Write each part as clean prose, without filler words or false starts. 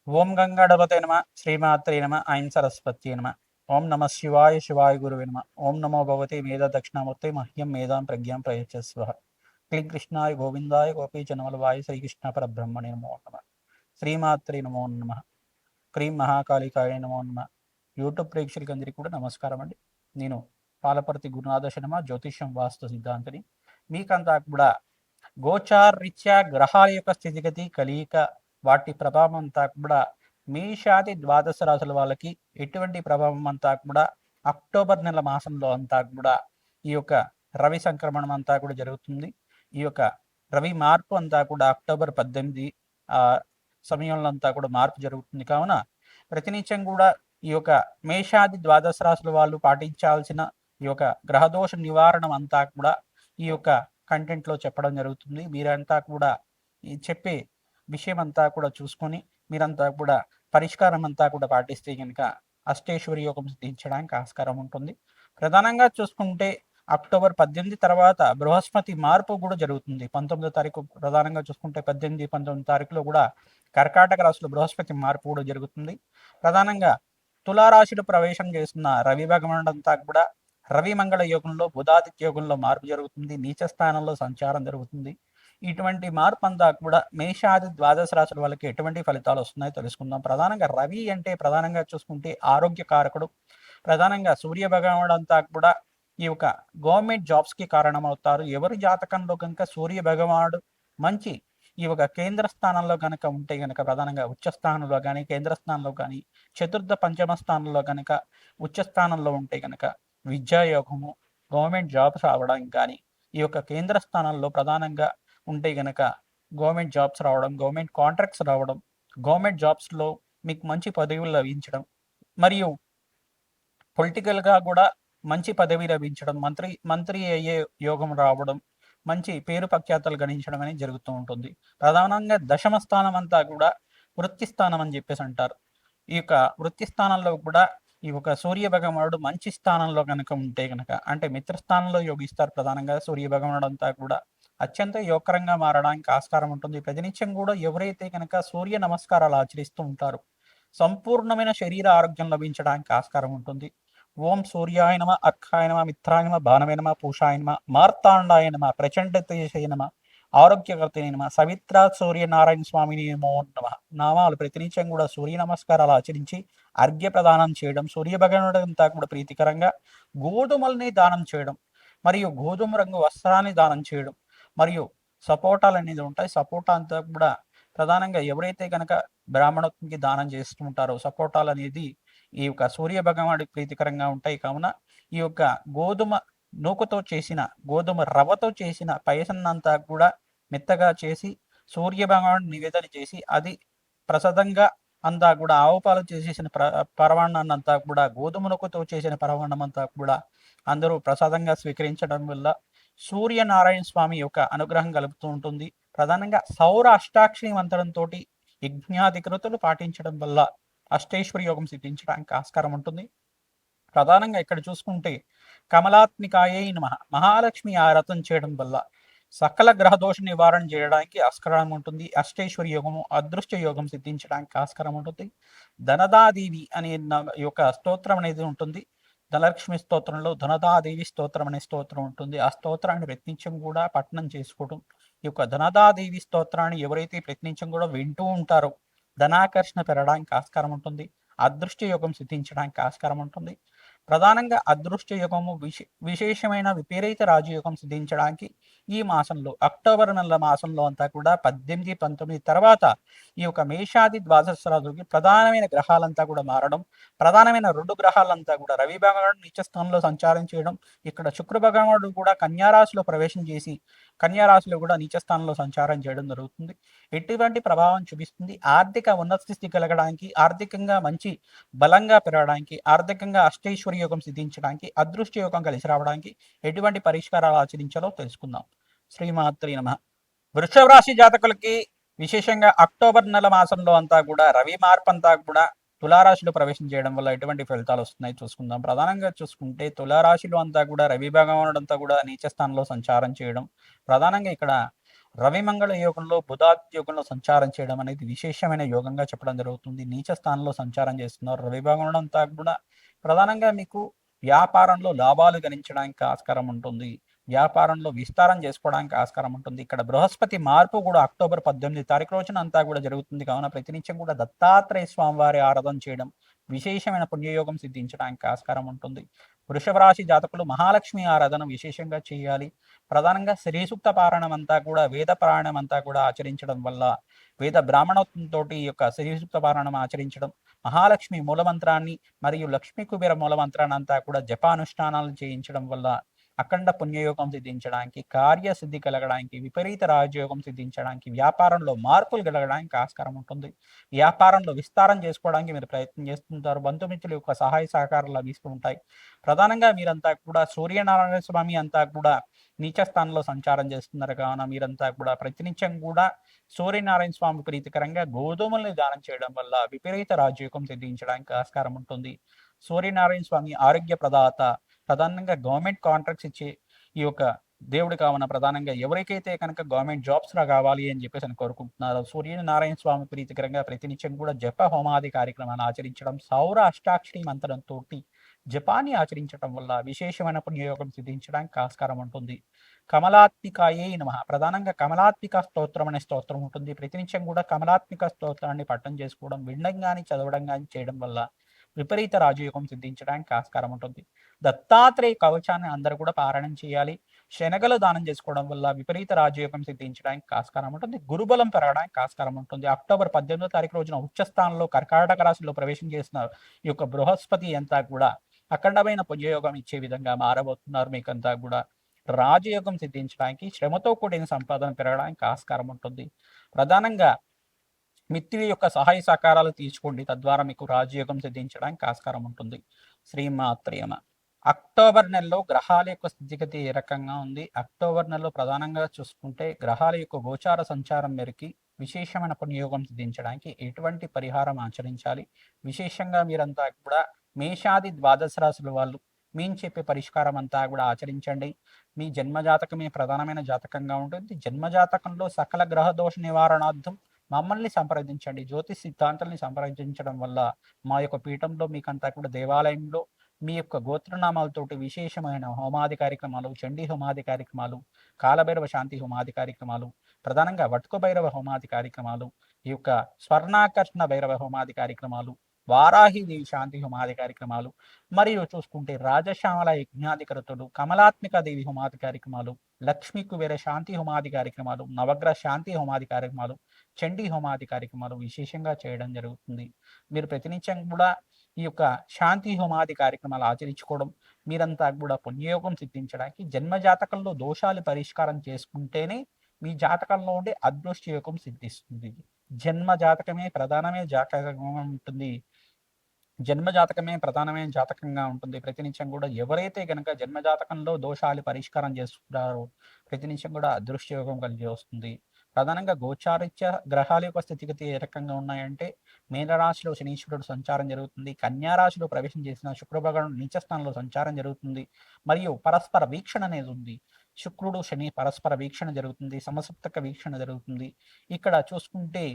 ఓం గంగాధపతే నమ శ్రీమాత్రే నమ ఐం సరస్వత్యే నమ ఓం నమ శివాయ శివాయ గురువే నమ ఓం నమో భగవతే మేధా దక్షిణామూర్తే మహ్యం మేధాం ప్రజ్ఞాం ప్రయచ్చస్వ క్లీం కృష్ణాయ గోవిందాయ గోపీజనవల్లభాయ శ్రీకృష్ణ పరబ్రహ్మణే నమో నమ శ్రీమాత్రే నమో నమ క్రీం మహాకాళికాయ నమో నమ యూట్యూబ్ ప్రేక్షకులందరికీ కూడా నమస్కారం అండి. నేను పాలపర్తి గురునాథ శర్మ, జ్యోతిష్యం వాస్తు సిద్ధాంతిని. మీకంతా కూడా గోచార రీత్యా గ్రహాల యొక్క స్థితిగతి కలియిక వాటి ప్రభావం అంతా కూడా మేషాది ద్వాదశ రాశుల వాళ్ళకి ఎటువంటి ప్రభావం అంతా కూడా అక్టోబర్ నెల మాసంలో అంతా కూడా ఈ యొక్క రవి సంక్రమణం అంతా కూడా జరుగుతుంది. ఈ యొక్క రవి మార్పు అంతా కూడా అక్టోబర్ 18 సమయంలో అంతా కూడా మార్పు జరుగుతుంది. కావున ప్రతినిత్యం కూడా ఈ యొక్క మేషాది ద్వాదశ రాశుల వాళ్ళు పాటించాల్సిన ఈ యొక్క గ్రహదోష నివారణ అంతా కూడా ఈ యొక్క కంటెంట్లో చెప్పడం జరుగుతుంది. మీరంతా కూడా ఈ చెప్పే విషయం అంతా కూడా చూసుకొని మీరంతా కూడా పరిష్కారం అంతా కూడా పాటిస్తే కనుక అష్టేశ్వరి యోగం సిద్ధించడానికి ఆస్కారం ఉంటుంది. ప్రధానంగా చూసుకుంటే అక్టోబర్ 18 తర్వాత బృహస్పతి మార్పు కూడా జరుగుతుంది. 19వ తారీఖు ప్రధానంగా చూసుకుంటే 18, 19 తారీఖులో కూడా కర్కాటక రాశిలో బృహస్పతి మార్పు కూడా జరుగుతుంది. ప్రధానంగా తులారాశిలో ప్రవేశం చేస్తున్న రవి భగవానుడు అంతా కూడా రవి మంగళ యోగంలో బుధాదిత్య యోగంలో మార్పు జరుగుతుంది. నీచ స్థానంలో సంచారం జరుగుతుంది. ఇటువంటి మార్పు అంతా కూడా మేషాది ద్వాదశ రాశుల వాళ్ళకి ఎటువంటి ఫలితాలు వస్తున్నాయో తెలుసుకుందాం. ప్రధానంగా రవి అంటే ప్రధానంగా చూసుకుంటే ఆరోగ్య కారకుడు. ప్రధానంగా సూర్య భగవానుడు అంతా కూడా ఈ యొక్క గవర్నమెంట్ జాబ్స్కి కారణమవుతారు. ఎవరి జాతకంలో కనుక సూర్య భగవానుడు మంచి ఈ ఒక కేంద్ర స్థానంలో కనుక ఉంటే కనుక ప్రధానంగా ఉచ్చ స్థానంలో కానీ కేంద్ర స్థానంలో కానీ చతుర్థ పంచమ స్థానంలో కనుక ఉచ్చ స్థానంలో ఉంటే కనుక విద్యాయోగము, గవర్నమెంట్ జాబ్స్ రావడానికి కానీ ఈ యొక్క కేంద్ర స్థానంలో ప్రధానంగా ఉంటే కనుక గవర్నమెంట్ జాబ్స్ రావడం, గవర్నమెంట్ కాంట్రాక్ట్స్ రావడం, గవర్నమెంట్ జాబ్స్లో మీకు మంచి పదవులు లభించడం, మరియు పొలిటికల్గా కూడా మంచి పదవి లభించడం, మంత్రి అయ్యే యోగం రావడం, మంచి పేరు ప్రఖ్యాతలు గణించడం అనేది జరుగుతూ ఉంటుంది. ప్రధానంగా దశమ స్థానం అంతా కూడా వృత్తి స్థానం అని చెప్పేసి అంటారు. ఈ యొక్క వృత్తి స్థానంలో కూడా ఈ యొక్క సూర్య భగవానుడు మంచి స్థానంలో కనుక ఉంటే కనుక అంటే మిత్రస్థానంలో యోగిస్తారు. ప్రధానంగా సూర్య భగవానుడు అంతా కూడా అత్యంత యోగకరంగా మారడానికి ఆస్కారం ఉంటుంది. ప్రతినిత్యం కూడా ఎవరైతే కనుక సూర్య నమస్కారాలు ఆచరిస్తూ ఉంటారో సంపూర్ణమైన శరీర ఆరోగ్యం లభించడానికి ఆస్కారం ఉంటుంది. ఓం సూర్యాయ నమ, అర్కాయ నమ, మిత్రాయ నమ, బాణవే నమ, పూషాయ నమ, మార్తాండాయ నమ, ప్రచండ తేజసే నమ, ఆరోగ్యకర్తనే నమ, సవిత్ర సూర్యనారాయణ స్వామిని నమో నమ నామాలు ప్రతినిత్యం కూడా సూర్య నమస్కారాలు ఆచరించి అర్ఘ్య ప్రదానం చేయడం, సూర్య భగవానుడు అంతా కూడా ప్రీతికరంగా గోధుమల్ని దానం చేయడం, మరియు గోధుమ రంగు వస్త్రాన్ని దానం చేయడం, మరియు సపోటాలు అనేది ఉంటాయి. సపోటా అంతా కూడా ప్రధానంగా ఎవరైతే కనుక బ్రాహ్మణత్వంకి దానం చేస్తూ ఉంటారో సపోటాలు అనేది ఈ యొక్క సూర్య భగవానుడికి ప్రీతికరంగా ఉంటాయి. కావున ఈ యొక్క గోధుమ నూకతో చేసిన గోధుమ రవ్వతో చేసిన పాయసాన్నంతా కూడా మెత్తగా చేసి సూర్య భగవానుడు నివేదన చేసి అది ప్రసాదంగా అంతా కూడా ఆవు పాలు చేసేసిన పరమాన్నాన్ని అంతా కూడా గోధుమ నూకతో చేసిన పరమాన్నం అంతా కూడా అందరూ ప్రసాదంగా స్వీకరించడం వల్ల సూర్యనారాయణ స్వామి యొక్క అనుగ్రహం కలుగుతూ ఉంటుంది. ప్రధానంగా సౌర అష్టాక్షరి మంత్రంతో యజ్ఞాధికృతులు పాటించడం వల్ల అష్టేశ్వరి యోగం సిద్ధించడానికి ఆస్కారం ఉంటుంది. ప్రధానంగా ఇక్కడ చూసుకుంటే కమలాత్మికాయై నమః మహాలక్ష్మి ఆరాధన చేయడం వల్ల సకల గ్రహదోష నివారణ చేయడానికి ఆస్కారం ఉంటుంది. అష్టేశ్వరి యోగము, అదృష్ట యోగం సిద్ధించడానికి ఆస్కారం ఉంటుంది. ధనదాదేవి అనే యొక్క స్తోత్రం అనేది ఉంటుంది. ధనలక్ష్మి స్తోత్రంలో ధనదాదేవి స్తోత్రం అనే స్తోత్రం ఉంటుంది. ఆ స్తోత్రాన్ని ప్రతినిత్యం కూడా పఠనం చేసుకోవడం, ఈ యొక్క ధనదాదేవి స్తోత్రాన్ని ఎవరైతే ప్రతినిత్యం కూడా వింటూ ఉంటారో ధనాకర్షణ పెరగడానికి ఆస్కారం ఉంటుంది. అదృష్ట యోగం సిద్ధించడానికి ఆస్కారం ఉంటుంది. ప్రధానంగా అదృష్ట యోగము విశేషమైన విపరీత రాజయోగం సిద్ధించడానికి ఈ మాసంలో అక్టోబర్ నెల మాసంలో అంతా కూడా 18, 19 తర్వాత ఈ యొక్క మేషాది ద్వాదశ రాశులకి ప్రధానమైన గ్రహాలంతా కూడా మారడం, ప్రధానమైన 2 గ్రహాలంతా కూడా రవి భగవానుడు నీచ స్థానంలో సంచారం చేయడం, ఇక్కడ శుక్ర భగవానుడు కూడా కన్యారాశిలో ప్రవేశం చేసి కన్యారాశిలో కూడా నీచ స్థానంలో సంచారం చేయడం జరుగుతుంది. ఎటువంటి ప్రభావం చూపిస్తుంది? ఆర్థిక ఉన్నత స్థితి కలగడానికి, ఆర్థికంగా మంచి బలంగా పెరగడానికి, ఆర్థికంగా అష్టైశ్వర్య యోగం సిద్ధించడానికి, అదృష్ట యోగం కలిసి రావడానికి ఎటువంటి పరిష్కారాలు ఆచరించాలో తెలుసుకుందాం. శ్రీమాత్రి నమః. వృషభ రాశి జాతకులకి విశేషంగా అక్టోబర్ నెల మాసంలో అంతా కూడా రవి మార్పు అంతా కూడా తులారాశిలో ప్రవేశం చేయడం వల్ల ఎటువంటి ఫలితాలు వస్తున్నాయి చూసుకుందాం. ప్రధానంగా చూసుకుంటే తులారాశిలో అంతా కూడా రవి భగవానుడు అంతా కూడా నీచ స్థానంలో సంచారం చేయడం, ప్రధానంగా ఇక్కడ రవిమంగళ యోగంలో బుధాది యోగంలో సంచారం చేయడం అనేది విశేషమైన యోగంగా చెప్పడం జరుగుతుంది. నీచ స్థానంలో సంచారం చేస్తున్నారు. రవి భగవానుడు అంతా కూడా ప్రధానంగా మీకు వ్యాపారంలో లాభాలు గణించడానికి ఆస్కారం ఉంటుంది. వ్యాపారంలో విస్తారం చేసుకోవడానికి ఆస్కారం ఉంటుంది. ఇక్కడ బృహస్పతి మార్పు కూడా అక్టోబర్ 18 తారీఖు రోజున అంతా కూడా జరుగుతుంది. కావున ప్రతినిత్యం కూడా దత్తాత్రేయ స్వామివారి ఆరాధన చేయడం విశేషమైన పుణ్యయోగం సిద్ధించడానికి ఆస్కారం ఉంటుంది. వృషభ రాశి జాతకులు మహాలక్ష్మి ఆరాధన విశేషంగా చేయాలి. ప్రధానంగా శ్రీ సూక్త పారాయణం అంతా కూడా వేద పారాయణం అంతా కూడా ఆచరించడం వల్ల వేద బ్రాహ్మణత్వంతో ఈ యొక్క శ్రీ సూక్త పారాయణం ఆచరించడం, మహాలక్ష్మి మూలమంత్రాన్ని మరియు లక్ష్మీ కుబేర మూలమంత్రాన్ని అంతా కూడా జపానుష్ఠానాలు చేయించడం వల్ల అఖండ పుణ్యయోగం సిద్ధించడానికి, కార్యసిద్ధి కలగడానికి, విపరీత రాజయోగం సిద్ధించడానికి, వ్యాపారంలో మార్పులు కలగడానికి ఆస్కారం ఉంటుంది. వ్యాపారంలో విస్తారం చేసుకోవడానికి మీరు ప్రయత్నం చేస్తుంటారు. బంధుమిత్రుల యొక్క సహాయ సహకారాలు లభిస్తూ ఉంటాయి. ప్రధానంగా మీరంతా కూడా సూర్యనారాయణ స్వామి అంతా కూడా నీచ స్థానంలో సంచారం చేస్తున్నారు కావున మీరంతా కూడా ప్రతినిత్యం కూడా సూర్యనారాయణ స్వామి ప్రీతికరంగా గోధుమల్ని దానం చేయడం వల్ల విపరీత రాజయోగం సిద్ధించడానికి ఆస్కారం ఉంటుంది. సూర్యనారాయణ స్వామి ఆరోగ్య ప్రదాత, ప్రధానంగా గవర్నమెంట్ కాంట్రాక్ట్స్ ఇచ్చే ఈ యొక్క దేవుడు కావున ప్రధానంగా ఎవరికైతే కనుక గవర్నమెంట్ జాబ్స్ రా కావాలి అని చెప్పేసి అని కోరుకుంటున్నారో సూర్యనారాయణ స్వామి ప్రీతికరంగా ప్రతినిత్యం కూడా జప హోమాది కార్యక్రమాన్ని ఆచరించడం, సౌర అష్టాక్షరి మంత్రంతో జపాన్ని ఆచరించడం వల్ల విశేషమైన పుణ్యయోగం సిద్ధించడానికి ఆస్కారం ఉంటుంది. కమలాత్మికాయే నమః, ప్రధానంగా కమలాత్మిక స్తోత్రం అనే స్తోత్రం ఉంటుంది. ప్రతినిత్యం కూడా కమలాత్మిక స్తోత్రాన్ని పట్టం చేసుకోవడం, వినడం కానీ చదవడం కానీ చేయడం వల్ల విపరీత రాజయోగం సిద్ధించడానికి ఆస్కారం ఉంటుంది. దత్తాత్రేయ కవచాన్ని అందరూ కూడా పారాయణం చేయాలి. శనగలు దానం చేసుకోవడం వల్ల విపరీత రాజయోగం సిద్ధించడానికి ఆస్కారం ఉంటుంది. గురుబలం పెరగడానికి ఆస్కారం ఉంటుంది. అక్టోబర్ 18వ తారీఖు రోజున ఉచ్చస్థానంలో కర్కాటక రాశిలో ప్రవేశం చేసిన ఈ యొక్క బృహస్పతి అంతా కూడా అఖండమైన పుణ్యయోగం ఇచ్చే విధంగా మారబోతున్నారు. మీకంతా కూడా రాజయోగం సిద్ధించడానికి, శ్రమతో కూడిన సంపాదన పెరగడానికి ఆస్కారం ఉంటుంది. ప్రధానంగా మిత్రుల యొక్క సహాయ సహకారాలు తీసుకోండి. తద్వారా మీకు రాజయోగం సిద్ధించడానికి ఆస్కారం ఉంటుంది. శ్రీమాత్రేమ. అక్టోబర్ నెలలో గ్రహాల యొక్క స్థితిగతి ఏ రకంగా ఉంది? అక్టోబర్ నెలలో ప్రధానంగా చూసుకుంటే గ్రహాల యొక్క గోచార సంచారం మేరకి విశేషమైన పుణ్యయోగం సిద్ధించడానికి ఎటువంటి పరిహారం ఆచరించాలి? విశేషంగా మీరంతా కూడా మేషాది ద్వాదశ రాశుల వాళ్ళు మేము చెప్పే పరిష్కారం అంతా కూడా ఆచరించండి. మీ జన్మజాతకమే ప్రధానమైన జాతకంగా ఉంటుంది. జన్మజాతకంలో సకల గ్రహ దోష నివారణార్థం మమ్మల్ని సంప్రదించండి. జ్యోతిష్ సిద్ధాంతాలని సంప్రదించడం వల్ల మా యొక్క పీఠంలో మీకంతా కూడా దేవాలయంలో మీ యొక్క గోత్రనామాలతోటి విశేషమైన హోమాది కార్యక్రమాలు, చండీ హోమాది కార్యక్రమాలు, కాలభైరవ శాంతి హోమాది కార్యక్రమాలు, ప్రధానంగా వటుక భైరవ హోమాది కార్యక్రమాలు, ఈ యొక్క స్వర్ణాకర్షణ భైరవ హోమాది కార్యక్రమాలు, వారాహిదేవి శాంతి హోమాది కార్యక్రమాలు, మరియు చూసుకుంటే రాజశ్యామల యజ్ఞాధికరతులు, కమలాత్మిక దేవి హోమాది కార్యక్రమాలు, లక్ష్మీ కుబేర శాంతి హోమాది కార్యక్రమాలు, నవగ్రహ శాంతి హోమాది కార్యక్రమాలు, చండీ హోమాది కార్యక్రమాలు విశేషంగా చేయడం జరుగుతుంది. మీరు ప్రతినిత్యం కూడా ఈ యొక్క శాంతి హోమాది కార్యక్రమాలు ఆచరించుకోవడం, మీరంతా కూడా పుణ్యయోగం సిద్ధించడానికి జన్మ జాతకంలో దోషాలు పరిష్కారం చేసుకుంటేనే మీ జాతకంలో ఉండే అదృష్ట యోగం సిద్ధిస్తుంది. జన్మ జాతకమే ప్రధానమే జాతకంగా ఉంటుంది. జన్మ జాతకమే ప్రధానమైన జాతకంగా ఉంటుంది. ప్రతినిత్యం కూడా ఎవరైతే గనక జన్మ జాతకంలో దోషాలు పరిష్కారం చేసుకుంటారో ప్రతినిత్యం కూడా అదృష్ట యోగం కలిగి వస్తుంది. ప్రధానంగా గోచారిత్య గ్రహాల యొక్క స్థితిగతి ఏ రకంగా ఉన్నాయంటే మీనరాశిలో శనీశ్వరుడు సంచారం జరుగుతుంది. కన్యా రాశిలో ప్రవేశం చేసిన శుక్రభగవానుడు నీచ స్థానంలో సంచారం జరుగుతుంది. మరియు పరస్పర వీక్షణ అనేది ఉంది. శుక్రుడు శని పరస్పర వీక్షణ జరుగుతుంది. సమసప్తక వీక్షణ జరుగుతుంది. ఇక్కడ చూసుకుంటే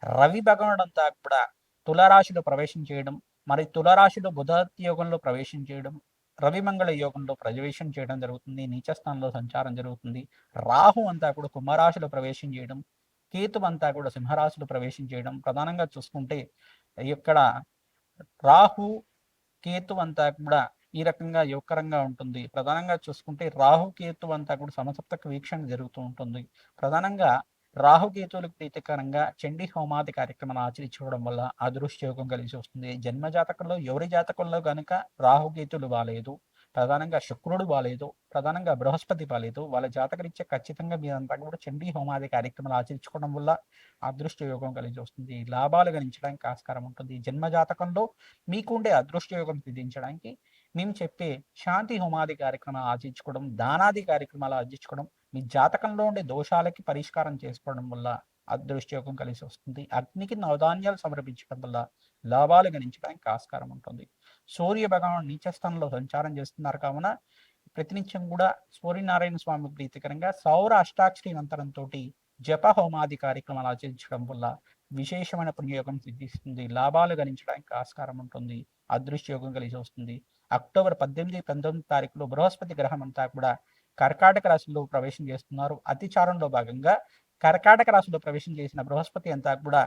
రవి భగవానుడు అంతా కూడా తులారాశిలో ప్రవేశం చేయడం, మరి తులరాశిలో బుధ యోగంలో ప్రవేశం చేయడం, రవిమంగళ యోగంలో ప్రవేశం చేయడం జరుగుతుంది. నీచస్థానంలో సంచారం జరుగుతుంది. రాహు అంతా కూడా కుంభరాశిలో ప్రవేశం చేయడం, కేతు అంతా కూడా సింహరాశిలో ప్రవేశం చేయడం. ప్రధానంగా చూసుకుంటే ఇక్కడ రాహు కేతు అంతా కూడా ఈ రకంగా యువకరంగా ఉంటుంది. ప్రధానంగా చూసుకుంటే రాహు కేతు అంతా కూడా సమసప్తక వీక్షణ జరుగుతూ ఉంటుంది. ప్రధానంగా రాహుకేతువులకు ప్రీతికరంగా చండీ హోమాది కార్యక్రమాలు ఆచరించుకోవడం వల్ల అదృష్ట యోగం కలిసి వస్తుంది. జన్మ జాతకంలో ఎవరి జాతకంలో కనుక రాహుకేతులు బాలేదు, ప్రధానంగా శుక్రుడు బాలేదు, ప్రధానంగా బృహస్పతి బాలేదు, వాళ్ళ జాతకరీత్యా ఖచ్చితంగా మీరంతా కూడా చండీ హోమాది కార్యక్రమాలు ఆచరించుకోవడం వల్ల అదృష్ట యోగం కలిసి వస్తుంది. లాభాలు గణించడానికి ఆస్కారం ఉంటుంది. జన్మ జాతకంలో మీకుండే అదృష్ట యోగం సిద్ధించడానికి మేము చెప్పే శాంతి హోమాది కార్యక్రమాలు ఆచరించుకోవడం, దానాది కార్యక్రమాలు ఆచరించుకోవడం, మీ జాతకంలో ఉండే దోషాలకి పరిష్కారం చేసుకోవడం వల్ల అదృష్టయోగం కలిసి వస్తుంది. అగ్నికి నవధాన్యాలు సమర్పించడం వల్ల లాభాలు గణించడానికి ఆస్కారం ఉంటుంది. సూర్య భగవాన్ నీచస్థానంలో సంచారం చేస్తున్నారు కావున ప్రతినిత్యం కూడా సూర్యనారాయణ స్వామి ప్రీతికరంగా సౌర అష్టాక్షరి మంత్రంతో జప హోమాది కార్యక్రమాలు ఆచరించడం వల్ల విశేషమైన పుణ్యయోగం సిద్ధిస్తుంది. లాభాలు గణించడానికి ఆస్కారం ఉంటుంది. అదృష్ట యోగం కలిసి వస్తుంది. అక్టోబర్ 18, 19 తారీఖులో బృహస్పతి గ్రహం అంతా కూడా కర్కాటక రాశిలో ప్రవేశం చేస్తున్నారు. అతిచారంలో భాగంగా కర్కాటక రాశిలో ప్రవేశం చేసిన బృహస్పతి అంతా కూడా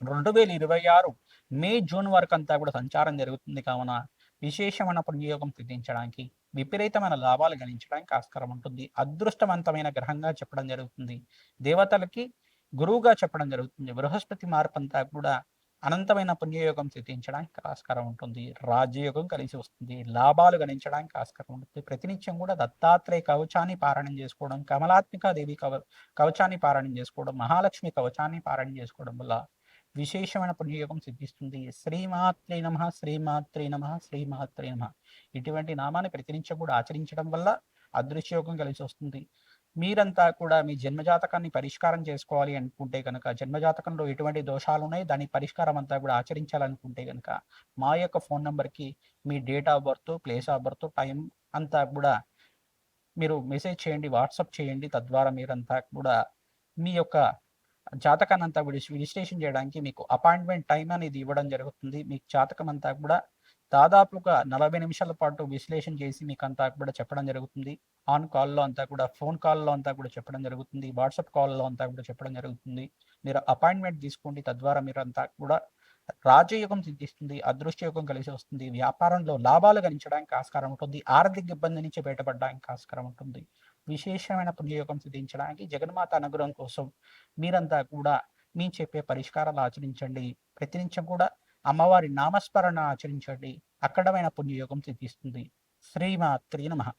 2026 మే, జూన్ వరకు అంతా కూడా సంచారం జరుగుతుంది. కావున విశేషమైన పుణ్యయోగం సిద్ధించడానికి, విపరీతమైన లాభాలు గణించడానికి ఆస్కారం ఉంటుంది. అదృష్టవంతమైన గ్రహంగా చెప్పడం జరుగుతుంది. దేవతలకి గురువుగా చెప్పడం జరుగుతుంది. బృహస్పతి మార్పు అంతా కూడా అనంతమైన పుణ్యయోగం సిద్ధించడానికి ఆస్కారం ఉంటుంది. రాజయోగం కలిసి వస్తుంది. లాభాలు గణించడానికి ఆస్కారం ఉంటుంది. ప్రతినిత్యం కూడా దత్తాత్రేయ కవచాన్ని పారాయణం చేసుకోవడం, కమలాత్మిక దేవి కవచాన్ని పారాయణం చేసుకోవడం, మహాలక్ష్మి కవచాన్ని పారాయణం చేసుకోవడం వల్ల విశేషమైన పుణ్యయోగం సిద్ధిస్తుంది. శ్రీమాత్రే నమః, శ్రీమాత్రే నమః, శ్రీమాత్రే నమః. ఇటువంటి నామాన్ని ప్రతినిత్యం కూడా ఆచరించడం వల్ల అదృశ్యయోగం కలిసి వస్తుంది. మీరంతా కూడా మీ జన్మజాతకాన్ని పరిష్కారం చేసుకోవాలి అనుకుంటే కనుక, జన్మజాతకంలో ఎటువంటి దోషాలు ఉన్నాయి, దాని పరిష్కారం అంతా కూడా ఆచరించాలనుకుంటే కనుక, మా యొక్క ఫోన్ నెంబర్కి మీ date of birth, place of birth, time అంతా కూడా మీరు మెసేజ్ చేయండి, వాట్సాప్ చేయండి. తద్వారా మీరంతా కూడా మీ యొక్క జాతకాన్ని అంతా కూడా రిజిస్ట్రేషన్ చేయడానికి మీకు అపాయింట్మెంట్ టైం అనేది ఇవ్వడం జరుగుతుంది. మీకు జాతకం అంతా కూడా దాదాపుగా 40 నిమిషాల పాటు విశ్లేషణ చేసి మీకు అంతా కూడా చెప్పడం జరుగుతుంది. ఆన్ కాల్లో అంతా కూడా, ఫోన్ కాల్లో అంతా కూడా చెప్పడం జరుగుతుంది. వాట్సాప్ కాల్లో అంతా కూడా చెప్పడం జరుగుతుంది. మీరు అపాయింట్మెంట్ తీసుకోండి. తద్వారా మీరంతా కూడా రాజయోగం సిద్ధిస్తుంది. అదృష్టయోగం కలిసి వస్తుంది. వ్యాపారంలో లాభాలు గణించడానికి ఆస్కారం ఉంటుంది. ఆర్థిక ఇబ్బంది నుంచి బయటపడడానికి ఆస్కారం ఉంటుంది. విశేషమైన పుణ్యయోగం సిద్ధించడానికి, జగన్మాత అనుగ్రహం కోసం మీరంతా కూడా మేము చెప్పే పరిష్కారాలు ఆచరించండి. ప్రతినిత్యం కూడా అమ్మవారి నామస్మరణ ఆచరించండి. అఖండమైన పుణ్యయోగం సిద్ధిస్తుంది. శ్రీమాత్రే నమః.